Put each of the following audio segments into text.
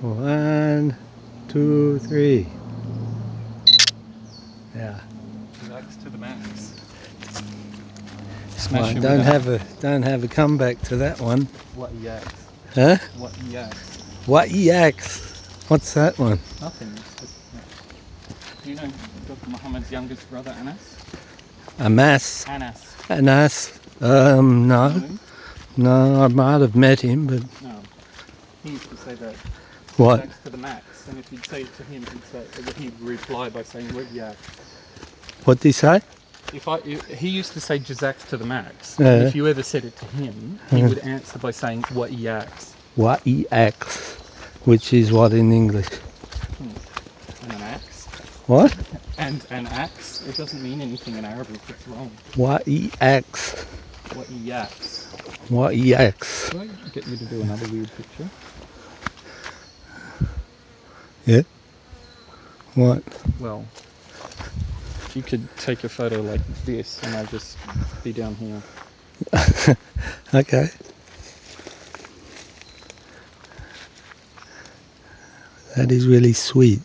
1, 2, 3. Yeah. Relax to the max. Well, Smash him don't with have a comeback to that one. What yaks? Huh? What yaks? What yaks? What's that one? Nothing. It's just, do you know Dr. Muhammad's youngest brother, Anas? Amas? Anas. Anas? Know No. him? No, I might have met him, but No. He used to say that. what? Relax to the max. And if you'd say it to him, he'd reply by saying, what yaks? What did he say? He used to say Jazaks to the max, and if you ever said it to him, he would answer by saying what yaks. What yaks? Which is what in English? And an axe. What? And an axe. It doesn't mean anything in Arabic. It's wrong. What yaks? What yaks? What yaks? Should I get you to do another weird picture? Yeah. What? Well, you could take a photo like this, and I'll just be down here. Okay. That is really sweet.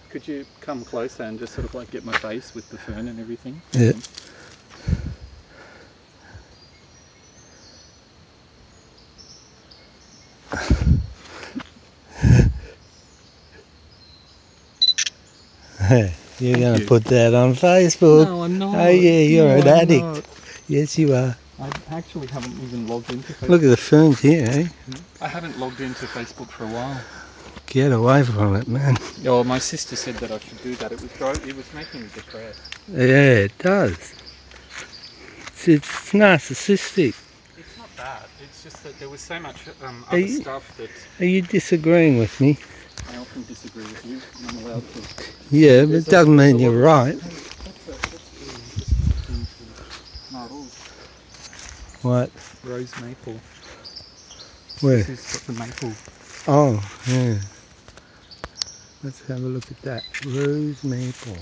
Could you come closer and just sort of like get my face with the fern and everything? Yeah. Hey, you're going to put that on Facebook. No, I'm not. Oh yeah, you're No, an I'm addict. not. Yes, you are. I actually haven't even logged into Facebook. Look at the ferns here, eh? I haven't logged into Facebook for a while. Get away from it, man. Oh, my sister said that I should do that. It was making me depressed. Yeah, it does. It's narcissistic. It's not that. It's just that there was so much other stuff that... Are you disagreeing with me? I often disagree with you, and I'm allowed to. Yeah, but it doesn't mean you're right. Hey, that's green. I just looked into Maruf. What? Rose maple. Where? This is the maple. Oh, yeah. Let's have a look at that. Rose maple.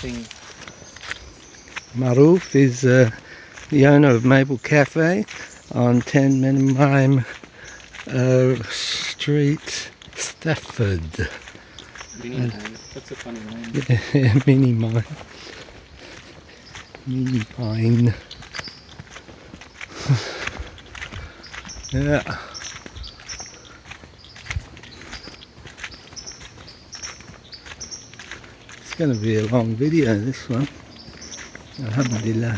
Thing. Maruf is the owner of Maple Cafe on 10 Minimime Street, Stafford. Mini Mine. That's a funny name. Yeah, Minimime. Minimine. Yeah. It's going to be a long video, this one. Alhamdulillah.